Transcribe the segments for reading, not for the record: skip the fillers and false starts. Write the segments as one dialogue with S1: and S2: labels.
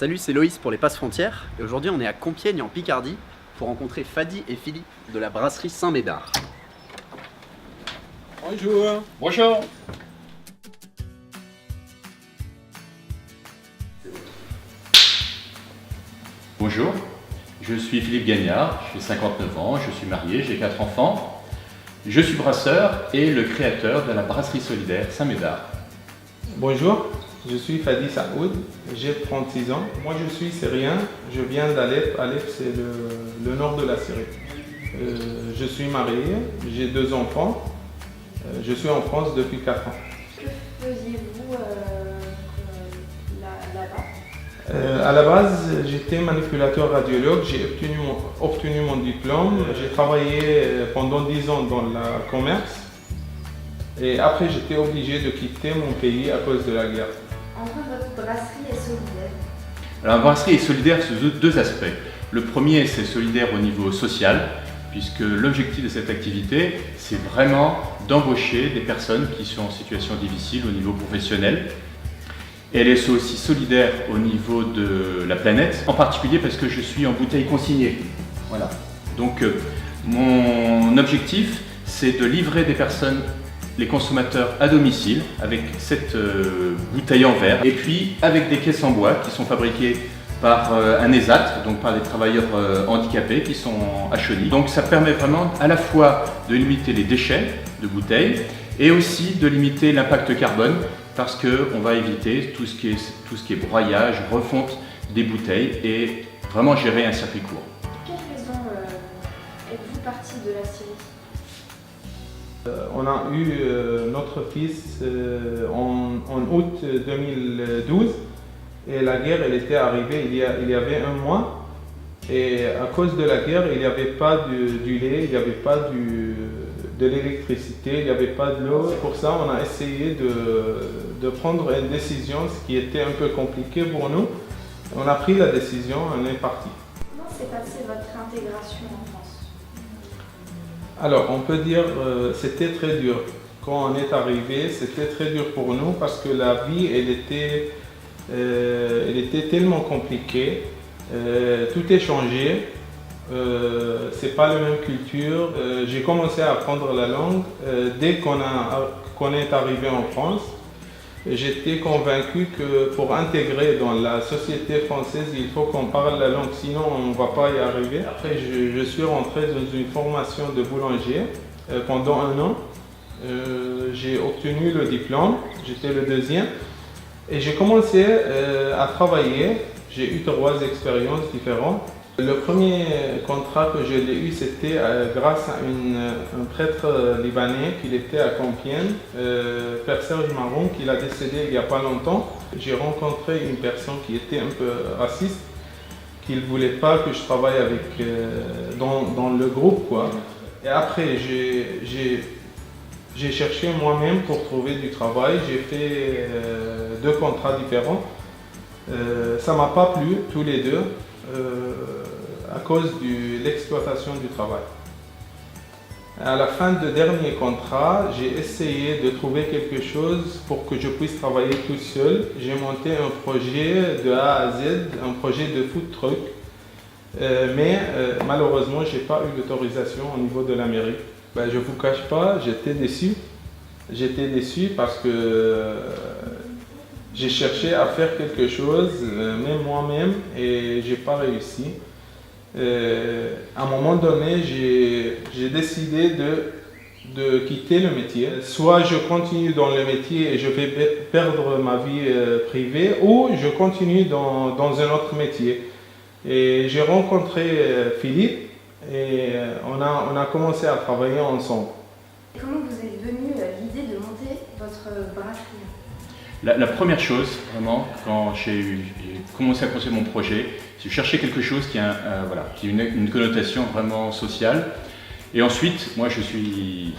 S1: Salut, c'est Loïs pour les Passes Frontières et aujourd'hui on est à Compiègne en Picardie pour rencontrer Fadi et Philippe de la brasserie Saint-Médard.
S2: Bonjour.
S3: Bonjour. Bonjour, je suis Philippe Gagnard, j'ai 59 ans, je suis marié, j'ai 4 enfants. Je suis brasseur et le créateur de la brasserie solidaire Saint-Médard.
S2: Bonjour, je suis Fadi Saoud, j'ai 36 ans. Moi je suis syrien, je viens d'Alep. Alep c'est le nord de la Syrie. Je suis marié, j'ai 2 enfants. Je suis en France depuis 4 ans.
S4: Que faisiez-vous là-bas?
S2: À la base, j'étais manipulateur radiologue, j'ai obtenu mon diplôme. J'ai travaillé pendant 10 ans dans le commerce. Et après, j'étais obligé de quitter mon pays à cause de la guerre.
S4: Enfin, votre brasserie est solidaire.
S3: Alors, la brasserie est solidaire sous 2 aspects. Le premier, c'est solidaire au niveau social, puisque l'objectif de cette activité, c'est vraiment d'embaucher des personnes qui sont en situation difficile au niveau professionnel. Et elle est aussi solidaire au niveau de la planète, en particulier parce que je suis en bouteille consignée. Voilà. Donc mon objectif, c'est de livrer des personnes, les consommateurs, à domicile avec cette bouteille en verre et puis avec des caisses en bois qui sont fabriquées par un ESAT, donc par des travailleurs handicapés qui sont à Chauny. Donc ça permet vraiment à la fois de limiter les déchets de bouteilles et aussi de limiter l'impact carbone parce qu'on va éviter tout ce qui est broyage, refonte des bouteilles et vraiment gérer un circuit court.
S4: Quelle raison êtes-vous parti de la Syrie?
S2: On a eu notre fils en août 2012 et la guerre elle était arrivée il y avait 1 mois et à cause de la guerre il n'y avait pas du lait, il n'y avait pas de l'électricité, il n'y avait pas de l'eau. Pour ça on a essayé de prendre une décision, ce qui était un peu compliqué pour nous. On a pris la décision, on est parti.
S4: Comment s'est passée votre intégration en France?
S2: Alors, on peut dire c'était très dur. Quand on est arrivé, c'était très dur pour nous parce que la vie, elle était tellement compliquée. Tout est changé. C'est pas la même culture. J'ai commencé à apprendre la langue dès qu'on est arrivé en France. J'étais convaincu que pour intégrer dans la société française, il faut qu'on parle la langue, sinon on ne va pas y arriver. Après, je suis rentré dans une formation de boulanger pendant 1 an. J'ai obtenu le diplôme, j'étais le 2e. Et j'ai commencé à travailler. J'ai eu 3 expériences différentes. Le premier contrat que je l'ai eu, c'était grâce à un prêtre libanais qui était à Compiègne, Père Serge Marron, qui a décédé il n'y a pas longtemps. J'ai rencontré une personne qui était un peu raciste, qui ne voulait pas que je travaille dans le groupe, quoi. Et après, j'ai cherché moi-même pour trouver du travail. J'ai fait 2 contrats différents. Ça ne m'a pas plu, tous les 2. À cause de l'exploitation du travail. À la fin de dernier contrat, j'ai essayé de trouver quelque chose pour que je puisse travailler tout seul. J'ai monté un projet de A à Z, un projet de food truck, mais malheureusement, je n'ai pas eu l'autorisation au niveau de la mairie. Je ne vous cache pas, j'étais déçu. J'étais déçu parce que j'ai cherché à faire quelque chose, même moi-même, et je n'ai pas réussi. À un moment donné, j'ai décidé de quitter le métier. Soit je continue dans le métier et je vais perdre ma vie privée, ou je continue dans un autre métier. Et j'ai rencontré Philippe et on a commencé à travailler ensemble.
S4: Comment vous est venue l'idée de monter votre brasserie?
S3: La première chose, vraiment, quand j'ai commencé à construire mon projet, c'est de chercher quelque chose qui a une connotation vraiment sociale. Et ensuite, moi je suis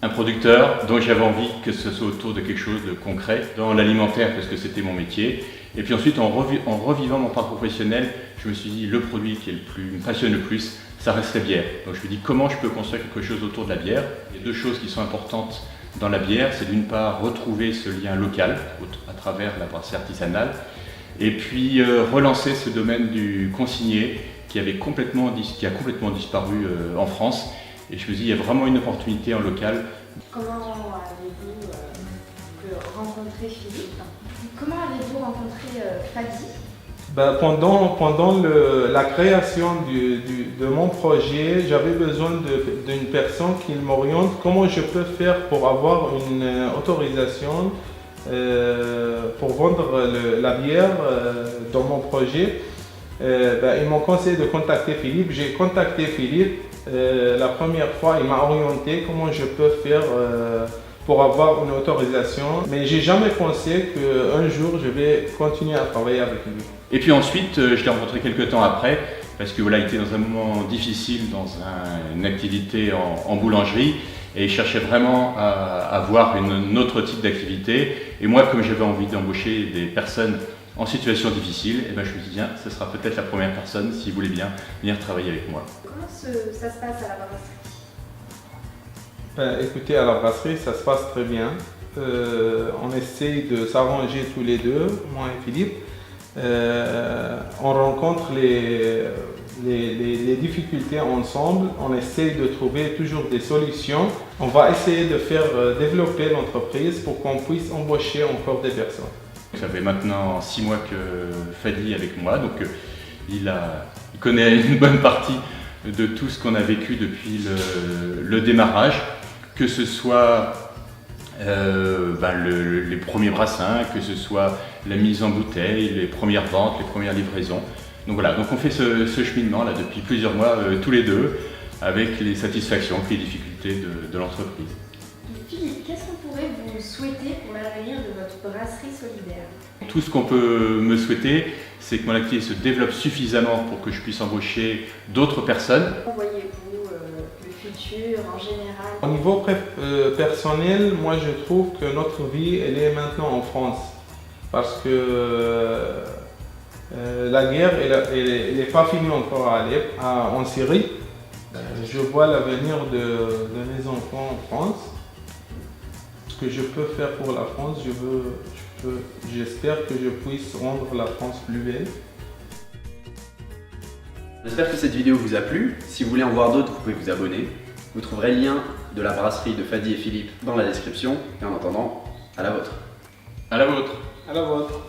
S3: un producteur, donc j'avais envie que ce soit autour de quelque chose de concret, dans l'alimentaire parce que c'était mon métier. Et puis ensuite, en revivant mon parcours professionnel, je me suis dit le produit qui me passionne le plus, ça reste la bière. Donc je me dis comment je peux construire quelque chose autour de la bière. Il y a 2 choses qui sont importantes dans la bière, c'est d'une part retrouver ce lien local à travers la brasserie artisanale Et puis relancer ce domaine du consigné qui a complètement disparu en France. Et je me dis, il y a vraiment une opportunité en local.
S4: Comment avez-vous rencontré Philippe? Comment avez-vous rencontré Fadi?
S2: Pendant la création de mon projet, j'avais besoin d'une personne qui m'oriente comment je peux faire pour avoir une autorisation pour vendre la bière dans mon projet. Ils m'ont conseillé de contacter Philippe. J'ai contacté Philippe la première fois, il m'a orienté comment je peux faire pour avoir une autorisation. Mais j'ai jamais pensé qu'un jour je vais continuer à travailler avec lui.
S3: Et puis ensuite, je l'ai rencontré quelques temps après, parce que voilà, il était dans un moment difficile dans une activité en boulangerie, et il cherchait vraiment à avoir un autre type d'activité. Et moi, comme j'avais envie d'embaucher des personnes en situation difficile, je me suis dit, tiens, ce sera peut-être la première personne, s'il voulait bien, venir travailler avec moi.
S4: Comment ça se passe à la brasserie?
S2: Écoutez, à la brasserie, ça se passe très bien. On essaye de s'arranger tous les deux, moi et Philippe. On rencontre les difficultés ensemble, on essaye de trouver toujours des solutions. On va essayer de faire développer l'entreprise pour qu'on puisse embaucher encore des personnes.
S3: Ça fait maintenant 6 mois que Fadi est avec moi, donc il connaît une bonne partie de tout ce qu'on a vécu depuis le démarrage, que ce soit les premiers brassins, que ce soit la mise en bouteille, les premières ventes, les premières livraisons. Donc voilà, donc on fait ce cheminement là depuis plusieurs mois tous les deux, avec les satisfactions et les difficultés de l'entreprise.
S4: Philippe, qu'est-ce qu'on pourrait vous souhaiter pour l'avenir de votre brasserie solidaire?
S3: Tout ce qu'on peut me souhaiter, c'est que mon activité se développe suffisamment pour que je puisse embaucher d'autres personnes.
S4: Comment voyez-vous le futur en général?
S2: Au niveau personnel, moi je trouve que notre vie elle est maintenant en France. Parce que la guerre elle n'est pas finie encore en Syrie. Je vois l'avenir de mes enfants en France. Ce que je peux faire pour la France, j'espère que je puisse rendre la France plus belle.
S1: J'espère que cette vidéo vous a plu. Si vous voulez en voir d'autres, vous pouvez vous abonner. Vous trouverez le lien de la brasserie de Fadi et Philippe dans la description. Et en attendant, à la vôtre.
S3: À la vôtre.
S2: À la vôtre.